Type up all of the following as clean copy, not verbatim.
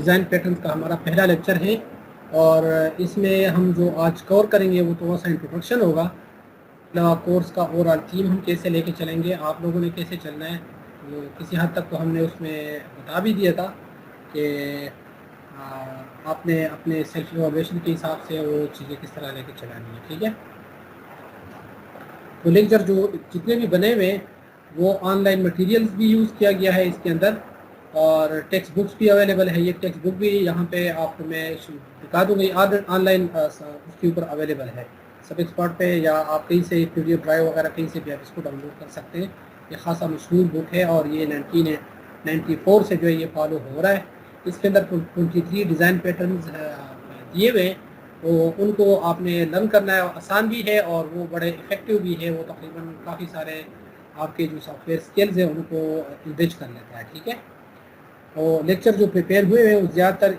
Design patterns کا ہمارا پہلا لیکچر ہے، اور اس میں ہم جو آج کور کریں گے وہ تھوڑا سا انٹروڈکشن ہوگا، کورس کا اوور آل تھیم ہم کیسے لے کے چلیں گے، آپ لوگوں نے کیسے چلنا ہے، وہ کسی حد تک تو ہم نے اس میں بتا بھی دیا تھا کہ آپ نے اپنے سیلف ایویلویشن کے حساب سے وہ چیزیں کس طرح لے کے چلانی ہے. ٹھیک ہے، تو لیکچر جو جتنے بھی بنے ہوئے ہیں وہ آن لائن مٹیریلز بھی یوز کیا گیا ہے اس کے اندر، اور ٹیکسٹ بکس بھی اویلیبل ہے. یہ ٹیکسٹ بک بھی یہاں پہ آپ کو میں بتا دوں گا، آن لائن اس کے اوپر اویلیبل ہے سب ایکسپرٹ پہ، یا آپ کہیں سے پی ڈی ایف ڈرائیو وغیرہ کہیں سے بھی آپ اس کو ڈاؤن لوڈ کر سکتے ہیں. یہ خاصا مشہور بک ہے، اور یہ 1994 سے جو ہے یہ فالو ہو رہا ہے. اس کے اندر 23 ڈیزائن پیٹرنز دیے ہوئے ہیں، تو ان کو آپ نے لرن کرنا ہے. آسان بھی ہے اور وہ بڑے افیکٹو بھی ہے. وہ تقریباً کافی سارے آپ کے جو سافٹ ویئر اسکلز ہیں ان کو انریچ کر لیتا ہے. ٹھیک ہے، اور لیکچر جو پریپیئر ہوئے ہیں وہ زیادہ تر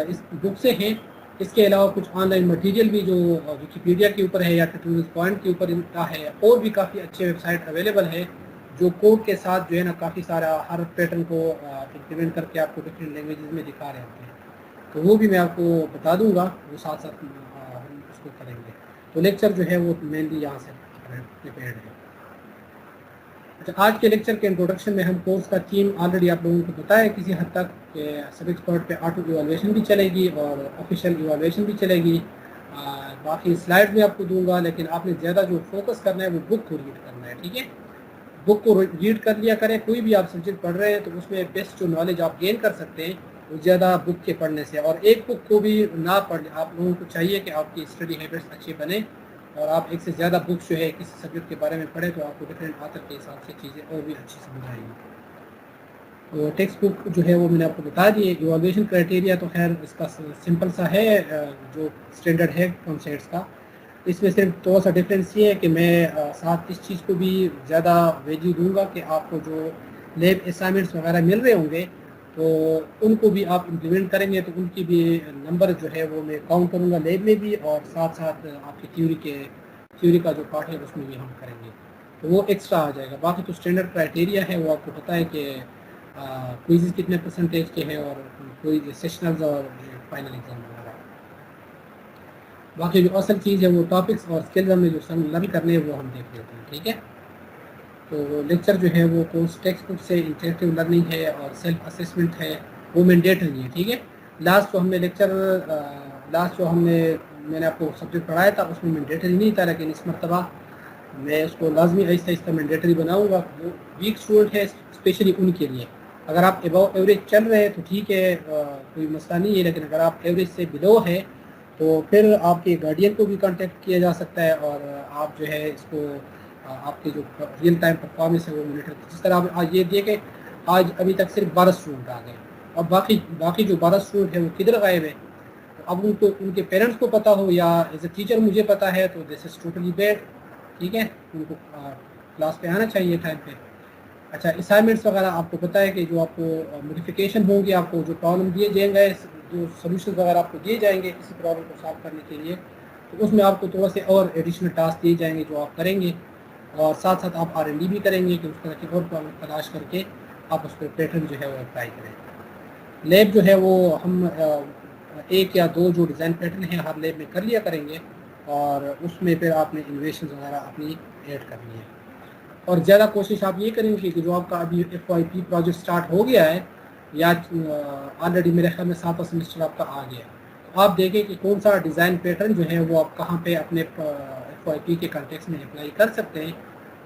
اس بک سے ہیں. اس کے علاوہ کچھ آن لائن مٹیریل بھی جو ویکیپیڈیا کے اوپر ہے یا ٹیوٹوریلز پوائنٹ کے اوپر ان کا ہے، اور بھی کافی اچھے ویب سائٹ اویلیبل ہے جو کوڈ کے ساتھ جو ہے نا کافی سارا ہر پیٹرن کو امپلیمنٹ کر کے آپ کو ڈفرینٹ لینگویجز میں دکھا رہے ہوتے ہیں. تو وہ بھی میں آپ کو بتا دوں گا، وہ ساتھ ساتھ ہم اس کو کریں گے. تو لیکچر جو ہے وہ مینلی یہاں سے پریپیئرڈ ہے. اچھا، آج کے لیکچر کے انٹروڈکشن میں ہم کورس کا تھیم آلریڈی آپ لوگوں کو پتہ ہے کسی حد تک، کہ سب ایکسپرٹ پہ آٹو ایویلویشن بھی چلے گی اور آفیشیل ایویلویشن بھی چلے گی. باقی سلائڈ بھی آپ کو دوں گا، لیکن آپ نے زیادہ جو فوکس کرنا ہے وہ بک کو ریڈ کرنا ہے. ٹھیک ہے، بک کو ریڈ کر لیا کریں. کوئی بھی آپ سبجیکٹ پڑھ رہے ہیں تو اس میں بیسٹ جو نالج آپ گین کر سکتے ہیں وہ زیادہ بک کے پڑھنے سے، اور ایک بک کو بھی نہ پڑھ لیں. آپ لوگوں کو چاہیے کہ آپ کی اسٹڈی ہیبٹس اچھے بنیں، اور آپ ایک سے زیادہ بکس جو ہے کسی سبجیکٹ کے بارے میں پڑھیں تو آپ کو ڈفرینٹ آتھر کے حساب سے چیزیں اور بھی اچھی سمجھ آئیں گی. تو ٹیکسٹ بک جو ہے وہ میں نے آپ کو بتا دی ہے. ایویلویشن کرائٹیریا تو خیر اس کا سمپل سا ہے، جو اسٹینڈرڈ ہے کانسیپٹس کا. اس میں صرف تھوڑا سا ڈفرینس یہ ہے کہ میں ساتھ اس چیز کو بھی زیادہ ویلیو دوں گا کہ آپ کو جو لیب اسائنمنٹس وغیرہ مل رہے ہوں گے تو ان کو بھی آپ امپلیمنٹ کریں گے، تو ان کی بھی نمبر جو ہے وہ میں کاؤنٹ کروں گا لیب میں بھی، اور ساتھ ساتھ آپ کی تھیوری کا جو پارٹ ہے اس میں بھی ہم کریں گے، تو وہ ایکسٹرا آ جائے گا. باقی تو اسٹینڈرڈ کرائٹیریا ہے وہ آپ کو پتہ ہے کہ کوئزز کتنے پرسنٹیج کے ہیں، اور کوئی سیشنلز اور فائنل ایگزام وغیرہ. باقی جو اصل چیز ہے وہ ٹاپکس اور اسکلز ہمیں جو لرن کرنے ہیں وہ ہم دیکھ لیتے ہیں. ٹھیک ہے، تو لیکچر جو ہے وہ کورس ٹیکسٹ بک سے انٹریکٹیو لرننگ ہے اور سیلف اسسمنٹ ہے، وہ مینڈیٹری ہے. ٹھیک ہے، لاسٹ جو میں نے آپ کو سبجیکٹ پڑھایا تھا اس میں مینڈیٹری نہیں تھا، لیکن اس مرتبہ میں اس کو لازمی آہستہ آہستہ مینڈیٹری بناؤں گا. وہ ویک اسٹوڈنٹ ہے اسپیشلی ان کے لیے. اگر آپ ابو ایوریج چل رہے ہیں تو ٹھیک ہے، کوئی مسئلہ نہیں ہے، لیکن اگر آپ ایوریج سے بلو ہے تو پھر آپ کے گارڈین کو بھی کانٹیکٹ کیا جا سکتا ہے، اور آپ جو ہے اس کو آپ کی جو ریئل ٹائم پرفارمنس ہے وہ مانیٹر. جس طرح آپ آج یہ دیکھیں، آج ابھی تک صرف 12 اسٹوڈنٹ آ گئے، اب باقی جو 12 اسٹوڈنٹ ہیں وہ کدھر غائب ہیں. اب ان کے پیرنٹس کو پتہ ہو یا ایز اے ٹیچر مجھے پتہ ہے تو دس از ٹوٹلی بیڈ. ٹھیک ہے، ان کو کلاس پہ آنا چاہیے ٹائم پہ. اچھا، اسائنمنٹس وغیرہ آپ کو پتہ ہے کہ جو آپ کو موڈیفیکیشن ہوں گے، آپ کو جو پرابلم دیے جائیں گے، جو سولوشنز وغیرہ آپ کو دیے جائیں گے کسی پرابلم کو سالو کرنے کے لیے، تو اس میں آپ کو تھوڑا سے اور ایڈیشنل ٹاسک دیے جائیں گے جو آپ کریں گے، اور ساتھ ساتھ آپ R&D بھی کریں گے کہ اس طرح کی اور پرابلم تلاش کر کے آپ اس پہ پیٹرن جو ہے وہ اپلائی کریں. لیب جو ہے وہ ہم ایک یا دو جو ڈیزائن پیٹرن ہیں ہر لیب میں کر لیا کریں گے، اور اس میں پھر آپ نے انویشنز وغیرہ اپنی ایڈ کرنی ہے. اور زیادہ کوشش آپ یہ کریں گے کہ جو آپ کا ابھی FYP پروجیکٹ سٹارٹ ہو گیا ہے، یا آلریڈی میرے خیال میں 7واں سیمسٹر آپ کا آ گیا ہے، تو آپ دیکھیں کہ کون سا ڈیزائن پیٹرن جو ہے وہ آپ کہاں پہ اپنے FYP کے کنٹیکس میں اپلائی کر سکتے ہیں،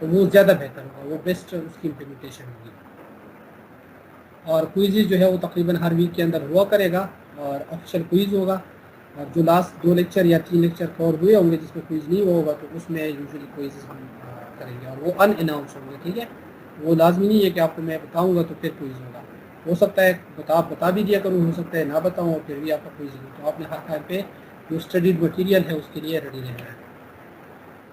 تو وہ زیادہ بہتر ہوگا، وہ بیسٹ اس کی امپلیمنٹیشن ہوگی. اور کوئزز جو ہے وہ تقریباً ہر ویک کے اندر ہوا کرے گا، اور آفیشیل کوئز ہوگا. اور جو لاسٹ 2 لیکچر یا 3 لیکچر کور ہوئے ہوں گے جس میں کوئز نہیں ہوگا تو اس میں یوزلی کوئزز ہم کریں گے، اور وہ ان اناؤنس ہوں گے. ٹھیک ہے، وہ لازمی نہیں ہے کہ آپ کو میں بتاؤں گا تو پھر کوئز ہوگا. ہو سکتا ہے بتا بھی دیا کروں، ہو سکتا ہے نہ بتاؤں اور پھر بھی آپ کا کوئز نہیں. تو آپ نے ہر ٹائم پہ جو اسٹڈیڈ مٹیریل ہے اس کے لیے ریڈی رہنا ہے.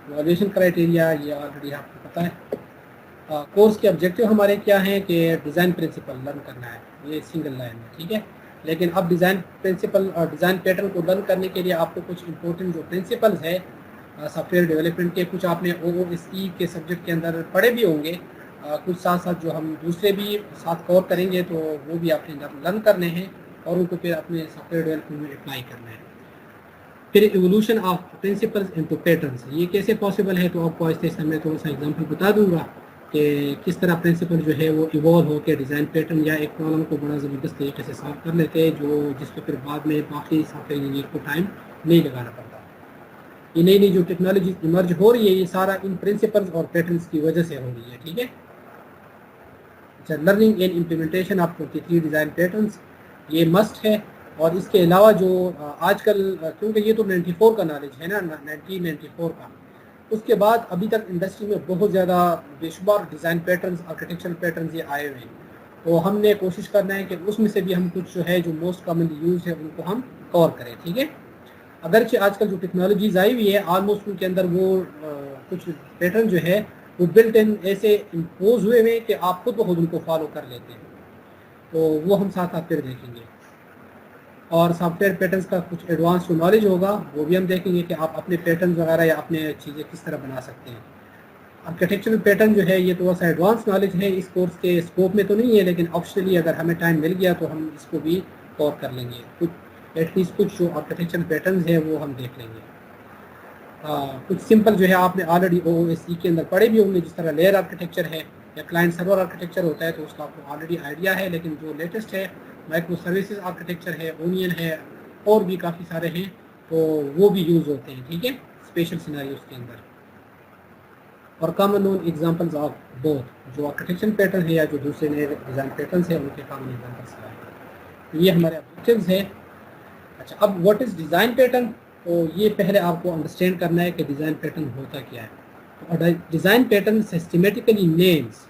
ایویلویشن کرائٹیریا یہ آلریڈی آپ کو پتہ ہے. کورس کے آبجیکٹیو ہمارے کیا ہیں کہ ڈیزائن پرنسپل لرن کرنا ہے، یہ سنگل لائن ہے. ٹھیک ہے، لیکن اب ڈیزائن پرنسپل اور ڈیزائن پیٹرن کو لرن کرنے کے لیے آپ کو کچھ امپورٹنٹ جو پرنسپلز ہے سافٹ ویئر ڈیولپمنٹ کے، کچھ آپ نے OOSE کے سبجیکٹ کے اندر پڑھے بھی ہوں گے، کچھ ساتھ ساتھ جو ہم دوسرے بھی ساتھ کور کریں گے تو وہ بھی آپ نے لرن کرنے ہیں. اور ان کو پھر اپنے سافٹ ویئر ڈیولپمنٹ میں اپلائی کرنا ہے. پھر evolution of principles into patterns, یہ کیسے پاسبل ہے؟ تو آپ کو آہستہ آہستہ میں تھوڑا سا ایگزامپل بتا دوں گا کہ کس طرح پرنسپل جو ہے وہ ایوالو ہو کے ڈیزائن پیٹرن یا ایک پرابلم کو بڑا زبردست طریقے سے سالو کر لیتے ہیں، جس پہ پھر بعد میں باقی سافٹ ویئر انجینئر کو ٹائم نہیں لگانا پڑتا. یہ نئی نئی جو ٹیکنالوجی ایمرج ہو رہی ہے یہ سارا ان پرنسپلز اور پیٹرنس کی وجہ سے ہو رہی ہے. ٹھیک ہے. اچھا، learning and implementation of 23 design patterns یہ مسٹ ہے. اور اس کے علاوہ جو آج کل، کیونکہ یہ تو 94 کا نالج ہے نا، 1994 کا، اس کے بعد ابھی تک انڈسٹری میں بہت زیادہ بے شمار ڈیزائن پیٹرنز، آرکیٹیکچرل پیٹرنز یہ آئے ہوئے ہیں. تو ہم نے کوشش کرنا ہے کہ اس میں سے بھی ہم کچھ جو ہے جو موسٹ کامنلی یوز ہے ان کو ہم کور کریں. ٹھیک ہے. اگرچہ آج کل جو ٹیکنالوجیز آئی ہوئی ہے آلموسٹ ان کے اندر وہ کچھ پیٹرن جو ہے وہ بلٹ ان ایسے امپوز ہوئے ہوئے کہ آپ خود بخود ان کو فالو کر لیتے ہیں. تو وہ ہم ساتھ ساتھ پھر دیکھیں گے. اور سافٹ ویئر پیٹرنس کا کچھ ایڈوانس جو نالج ہوگا وہ بھی ہم دیکھیں گے کہ آپ اپنے پیٹرنز وغیرہ یا اپنے چیزیں کس طرح بنا سکتے ہیں. آرکیٹیکچرل پیٹرن جو ہے یہ تھوڑا سا ایڈوانس نالج ہے، اس کورس کے اسکوپ میں تو نہیں ہے، لیکن آپشنلی اگر ہمیں ٹائم مل گیا تو ہم اس کو بھی کور کر لیں گے. ایٹ لیسٹ کچھ جو آرکیٹیکچرل پیٹرنز ہیں وہ ہم دیکھ لیں گے. کچھ سمپل جو ہے آپ نے آلریڈی OOSE کے اندر پڑھے بھی ہوں گے، جس طرح لیئر آرکیٹیکچر ہے یا کلائنٹ سرور آرکیٹیکچر ہوتا ہے، تو اس کا آپ کو آلریڈی آئیڈیا ہے. لیکن جو لیٹسٹ ہے مائکرو سروسز آرکیٹیکچر ہے، اونین ہے، اور بھی کافی سارے ہیں، تو وہ بھی یوز ہوتے ہیں. ٹھیک ہے. اسپیشل سیناریوز کے اندر. اور common known examples of both, جو آرکیٹیکچرل پیٹرن ہے یا جو دوسرے نئے ڈیزائن پیٹرنس ہیں ان کے کامن ایگزامپلس ہیں. یہ ہمارے آبجیکٹیوز ہیں. اچھا، اب واٹ از ڈیزائن پیٹرن؟ تو یہ پہلے آپ کو انڈرسٹینڈ کرنا ہے کہ ڈیزائن پیٹرن ہوتا کیا ہے. تو ڈیزائن پیٹرن سسٹمیٹیکلی نیمز،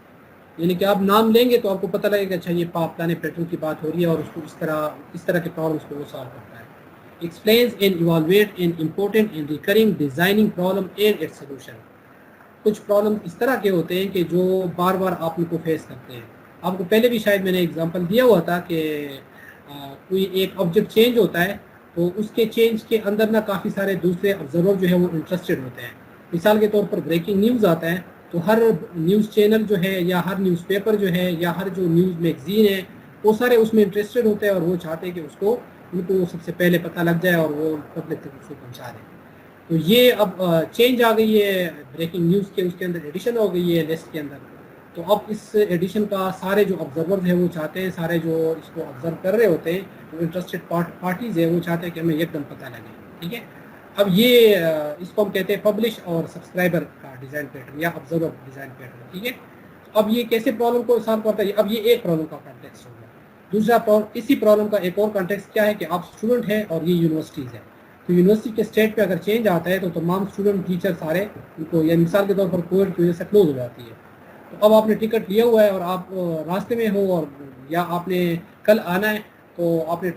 یعنی کہ آپ نام لیں گے تو آپ کو پتہ لگے گا اچھا یہ پلانے پیٹرن کی بات ہو رہی ہے اور اس کو اس طرح کے پرابلمس کو وہ سالو کرتا ہے. Explains and evaluate an important and recurring designing problem and its solution. کچھ پرابلم اس طرح کے ہوتے ہیں کہ جو بار بار آپ ان کو فیس کرتے ہیں. آپ کو پہلے بھی شاید میں نے ایگزامپل دیا ہوا تھا کہ کوئی ایک آبجیکٹ چینج ہوتا ہے تو اس کے چینج کے اندر نا کافی سارے دوسرے آبزرور جو ہے وہ انٹرسٹڈ ہوتے ہیں. مثال کے طور پر بریکنگ نیوز آتا ہے تو ہر نیوز چینل جو ہے یا ہر نیوز پیپر جو ہے یا ہر جو نیوز میگزین ہے وہ سارے اس میں انٹرسٹڈ ہوتے ہیں اور وہ چاہتے ہیں کہ ان کو سب سے پہلے پتہ لگ جائے اور وہ پبلک تک اس کو پہنچا دیں. تو یہ اب چینج آ گئی ہے بریکنگ نیوز کے، اس کے اندر ایڈیشن ہو گئی ہے لسٹ کے اندر. تو اب اس ایڈیشن کا سارے جو آبزرور ہیں وہ چاہتے ہیں، سارے جو اس کو آبزرو کر رہے ہوتے ہیں جو انٹرسٹڈ پارٹیز ہیں وہ چاہتے ہیں کہ ہمیں ایک دم پتہ لگے. ٹھیک ہے. اب یہ اس کو ہم کہتے ہیں پبلش اور سبسکرائبر کا ڈیزائن پیٹرن یا آبزرور ڈیزائن پیٹرن. ٹھیک ہے. اب یہ کیسے پرابلم کو سالو کرتا ہے؟ اب یہ ایک پرابلم کا کانٹیکسٹ ہوگا. دوسرا اسی پرابلم کا ایک اور کانٹیکسٹ کیا ہے کہ آپ اسٹوڈنٹ ہیں اور یہ یونیورسٹیز ہے. تو یونیورسٹی کے اسٹیٹ پہ اگر چینج آتا ہے تو تمام اسٹوڈنٹ ٹیچر سارے ان کو، یا مثال کے طور پر کووڈ کی وجہ سے کلوز ہو جاتی ہے. تو اب آپ نے ٹکٹ لیا ہوا ہے اور آپ راستے میں ہو اور یا آپ نے کل آنا ہے تو آپ نے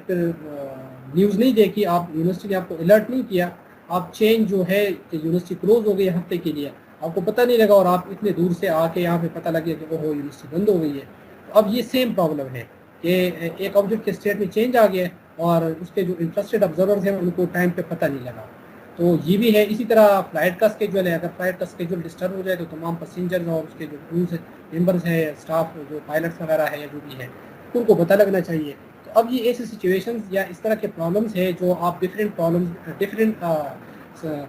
نیوز نہیں دیکھی، آپ یونیورسٹی نے آپ کو الرٹ نہیں کیا، آپ چینج جو ہے کہ یونیورسٹی کلوز ہو گئی ہفتے کے لیے، آپ کو پتہ نہیں لگا اور آپ اتنے دور سے آ کے یہاں پہ پتہ لگے کہ وہ یونیورسٹی بند ہو گئی ہے. تو اب یہ سیم پرابلم ہے کہ ایک آبجیکٹ کے اسٹیٹ میں چینج آ گیا ہے اور اس کے جو انٹرسٹڈ آبزرورز ہیں ان کو ٹائم پہ پتہ نہیں لگا. تو یہ بھی ہے. اسی طرح فلائٹ کا اسکیجول ہے، اگر فلائٹ کا اسکیجول ڈسٹرب ہو جائے تو تمام پیسنجرز اور اس کے جو کروز ممبرز ہیں، اسٹاف جو پائلٹس وغیرہ ہے یا جو بھی ہے ان کو پتہ لگنا چاہیے. تو اب یہ ایسی سچویشنز یا اس طرح کے پرابلمس ہیں جو آپ ڈفرینٹ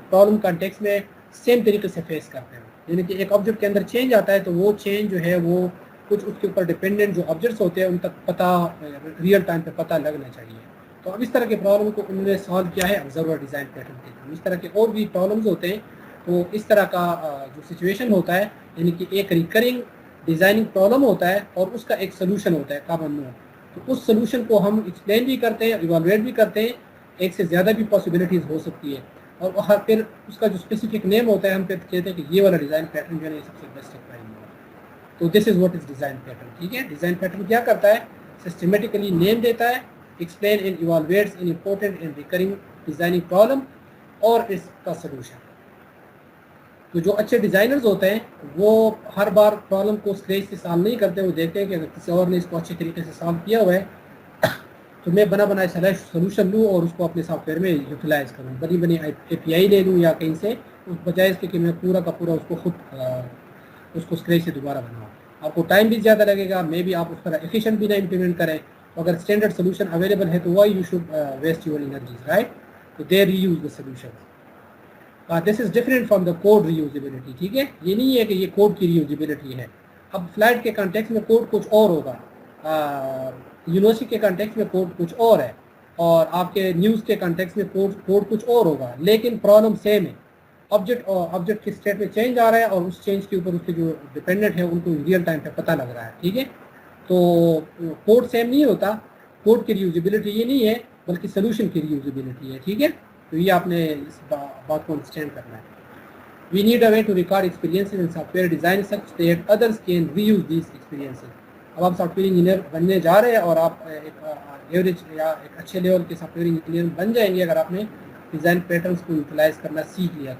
پرابلم کانٹیکس میں سیم طریقے سے فیس کرتے ہیں. یعنی کہ ایک آبجیکٹ کے اندر چینج آتا ہے تو وہ چینج جو ہے وہ کچھ اس کے اوپر ڈپینڈنٹ جو آبجیکٹس ہوتے ہیں ان تک پتہ ریئل ٹائم پہ پتہ لگنا چاہیے. تو اب اس طرح کے پرابلم کو انہوں نے سالو کیا ہے آبزرور ڈیزائن پیٹرن کے تھرو. اس طرح کے اور بھی پرابلمز ہوتے ہیں. تو اس طرح کا جو سچویشن ہوتا ہے یعنی کہ ایک ریکرنگ ڈیزائننگ پرابلم ہوتا ہے اور اس کا ایک سلوشن ہوتا ہے کامن نوڈ. تو اس سلوشن کو ہم ایکسپلین بھی کرتے ہیں، ایوالویٹ بھی کرتے ہیں. ایک سے زیادہ بھی پاسبلٹیز ہو سکتی ہے اور پھر اس کا جو اسپیسیفک نیم ہوتا ہے ہم پھر کہتے ہیں کہ یہ والا ڈیزائن پیٹرن جو ہے سب سے بیسٹ اپلائنگ ہوگا. تو this is what is design pattern. ٹھیک ہے. ڈیزائن پیٹرن کیا کرتا ہے؟ سسٹمیٹیکلی نیم دیتا ہے، explain and evaluates an important and recurring designing problem اور اس کا سلوشن. تو جو اچھے ڈیزائنرز ہوتے ہیں وہ ہر بار پرابلم کو اسکریچ سے سالو نہیں کرتے. وہ دیکھتے ہیں کہ اگر کسی اور نے اس کو اچھے طریقے سے سالو کیا ہوا ہے تو میں بنا بنائے سلوشن لوں اور اس کو اپنے سافٹ ویئر میں یوٹیلائز کروں، بنی اے پی آئی لے لوں یا کہیں سے، اس بجائے اس کے کہ میں پورا کا پورا اس کو خود اس کو اسکریچ سے دوبارہ بناؤں. آپ کو ٹائم بھی زیادہ لگے گا، میں بھی آپ اس طرح ایفیشینٹ بھی نہ امپلیمنٹ کریں اگر اسٹینڈرڈ سولوشن اویلیبل ہے تو why you should waste your energies right. تو they reuse the solution. This is different from the code reusability. ٹھیک ہے, یہ نہیں ہے کہ یہ کوڈ کی ری یوزیبلٹی ہے. اب فلائٹ کے کانٹیکس میں کوڈ کچھ اور ہوگا, یونیورسٹی کے کانٹیکس میں کوڈ کچھ اور ہے, اور آپ کے نیوز کے کانٹیکس میں کوڈ کچھ اور ہوگا, لیکن پرابلم سیم ہے. آبجیکٹ کی اسٹیٹ میں چینج آ رہا ہے اور اس چینج کے اوپر اس کے جو ڈپینڈنٹ ہے ان کو ریئل ٹائم پہ پتہ لگ رہا ہے. ٹھیک ہے, تو کوڈ سیم نہیں ہوتا. کوڈ کی ریوزیبلٹی یہ نہیں ہے بلکہ سولوشن کی ریوزیبلٹی ہے. ٹھیک ہے, تو یہ آپ نے اس بات کو انڈرسٹینڈ کرنا ہے. We need a way to record experiences in software design such that others can reuse these experiences. اب آپ سافٹ ویئر انجینئر بننے جا رہے ہیں اور آپ ایک ایوریج یا ایک اچھے لیول کے سافٹ ویئر انجینئر بن جائیں گے اگر آپ نے ڈیزائن پیٹرنس کو یوٹیلائز کرنا سیکھ لیا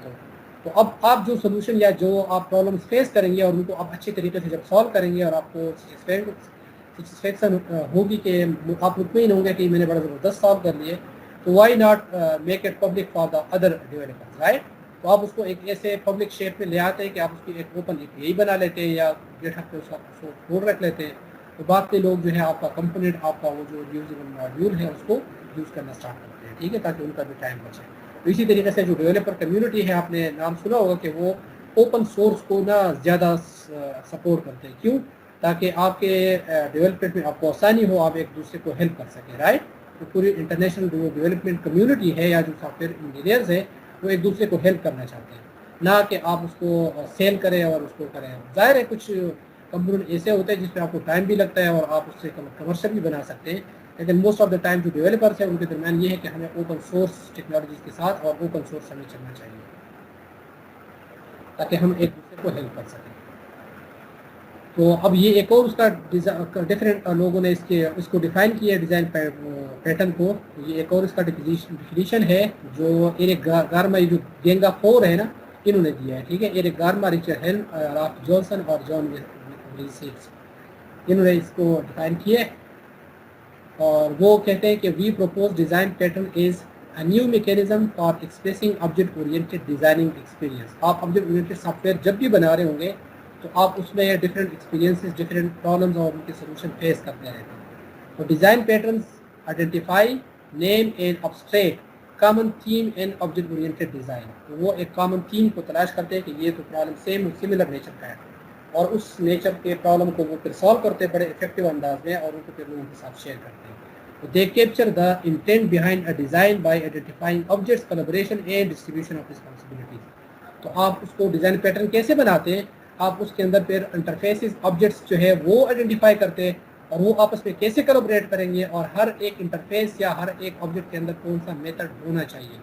تو اب آپ جو سولوشن یا جو آپ پرابلمس فیس کریں گے اور ان کو آپ اچھے طریقے سے جب سالو کریں گے اور آپ کو سیٹسفیکشن ہوگی کہ آپ مطمئن ہوں گے کہ میں نے بڑا زبردست سالو کر لیے, تو why not make it public for the other developers right. تو آپ اس کو ایک ایسے پبلک شیپ میں لے آتے ہیں کہ آپ اس کی ایک اوپن اے پی آئی بنا لیتے ہیں یا گیٹ ہب پہ اس کا کوڈ رکھ لیتے ہیں, تو باقی لوگ جو ہے آپ کا کمپوننٹ آپ کا وہ جو یوزیبل ماڈیول ہے اس کو یوز کرنا اسٹارٹ کرتے ہیں. ٹھیک ہے, تاکہ ان کا بھی ٹائم بچے. تو اسی طریقے سے جو ڈیولپر کمیونٹی ہے, آپ نے نام سنا ہوگا کہ وہ اوپن سورس کو نا زیادہ سپورٹ کرتے ہیں. کیوں؟ تاکہ آپ کے ڈیولپمنٹ میں آپ کو آسانی ہو, آپ ایک دوسرے کو ہیلپ کر سکیں رائٹ. تو پوری انٹرنیشنل جو ڈیولپمنٹ کمیونٹی ہے یا جو سافٹ ویئر انجینئرز ہیں وہ ایک دوسرے کو ہیلپ کرنا چاہتے ہیں, نہ کہ آپ اس کو سیل کریں اور اس کو کریں. ظاہر ہے کچھ کمپنی ایسے ہوتے ہیں جس پہ آپ کو ٹائم بھی لگتا ہے اور آپ اس سے کمرشل بھی بنا سکتے ہیں, لیکن موسٹ آف دا ٹائم جو ڈیولپرس ہیں ان کے درمیان یہ ہے کہ ہمیں اوپن سورس ٹیکنالوجیز کے ساتھ اور اوپن سورس ہمیں چلنا چاہیے تاکہ ہم ایک دوسرے کو ہیلپ کر سکیں. تو اب یہ ایک اور اس کا ڈفرینٹ لوگوں نے اس کو ڈیفائن کیا ہے ڈیزائن پیٹرن کو. یہ ایک اور اس کا ڈیفینیشن ہے جو ایرک گارما, جو گینگا 4 ہے نا, انہوں نے دیا ہے. ٹھیک ہے, Erich Gamma, Richard Helm, Ralph Johnson اور جان ویسیکس, انہوں نے اس کو ڈیفائن کیا ہے. اور وہ کہتے ہیں کہ we propose design pattern as a new mechanism for expressing object oriented designing experience. آپ آبجیکٹ اورینٹیڈ سافٹ ویئر جب بھی بنا رہے ہوں گے تو آپ اس میں ڈفرینٹ ایکسپیرینسز, ڈفرینٹ پرابلمز اور ان کے سولوشن فیس کرتے رہتے ہیں. تو design patterns identify, name and abstract common theme and object oriented design. تو وہ ایک کامن تھیم کو تلاش کرتے ہیں کہ یہ تو پرابلم سیم سملر نیچر کا ہے, اور اس نیچر کے پرابلم کو وہ پھر سالو کرتے ہیں بڑے افیکٹو انداز میں اور ان کو پھر لوگوں کے ساتھ شیئر کرتے ہیں. They capture the intent behind a design by identifying objects, collaboration and distribution of responsibilities. تو آپ اس کو ڈیزائن پیٹرن کیسے بناتے ہیں, آپ اس کے اندر پھر انٹرفیسز, آبجیکٹس جو ہے وہ آئیڈینٹیفائی کرتے ہیں اور وہ آپس میں کیسے کولابریٹ کریں گے, اور ہر ایک انٹرفیس یا ہر ایک آبجیکٹ کے اندر کون سا میتھڈ ہونا چاہیے.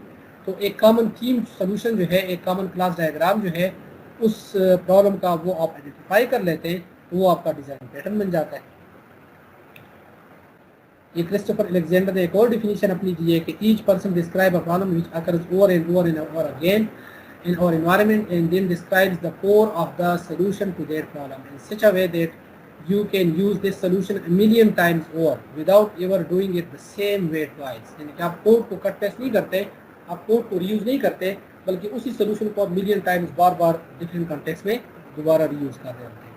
تو ایک کامن تھیم سولوشن جو ہے, ایک کامن کلاس ڈائیگرام جو ہے اس پرابلم کا, وہ آپ آئیڈینٹیفائی کر لیتے ہیں, تو وہ آپ کا ڈیزائن پیٹرن بن جاتا ہے. یہ کرسٹوفر الیگزینڈر نے ایک اور ڈیفینیشن اپنی دی ہے کہ each person describe a problem which occurs over and over and over again in our environment and then describes the core of the solution to that problem in such a way that you can use this solution a million times over without ever doing it the same way twice. یعنی کہ آپ code کو کٹ paste نہیں کرتے, آپ code کو ری use نہیں کرتے, بلکہ اسی سولوشن کو آپ ملین ٹائمز بار بار ڈفرینٹ کنٹیکس میں دوبارہ ری یوز کر رہے ہوتے ہیں.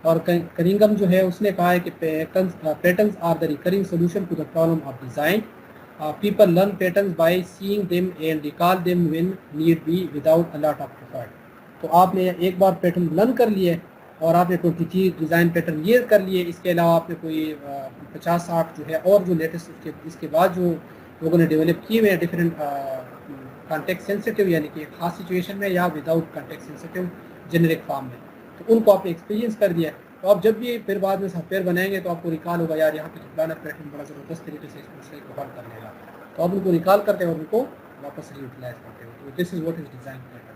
اور کننگم جو ہے اس نے کہا ہے کہ patterns are the recurring solution to the problem of design. People learn patterns by seeing them and recall them when need be without a lot of effort. تو آپ نے ایک بار پیٹرن لرن کر لیے اور آپ نے 23 ڈیزائن پیٹرن یہ کر لیے, اس کے علاوہ آپ نے کوئی 50-60 جو ہے اور جو لیٹسٹ اس کے بعد جو لوگوں نے ڈیولپ کیے ہوئے ہیں ڈفرینٹ کانٹیکسٹ سینسٹیو, یعنی کہ خاص سچویشن میں یا without context sensitive generic form میں, تو ان کو آپ نے ایکسپیرینس کر دیا. تو آپ جب بھی پھر بعد میں سافٹ ویئر بنائیں گے تو آپ کو ریکال ہوگا یار یہاں پہ پرانا پیٹرن بڑا زبردست طریقے سے اس مسئلے کو حل کر لے گا, تو آپ ان کو ریکال کرتے ہیں اور ان کو واپس ری یوٹیلائز کرتے ہیں. تو this is what is design pattern.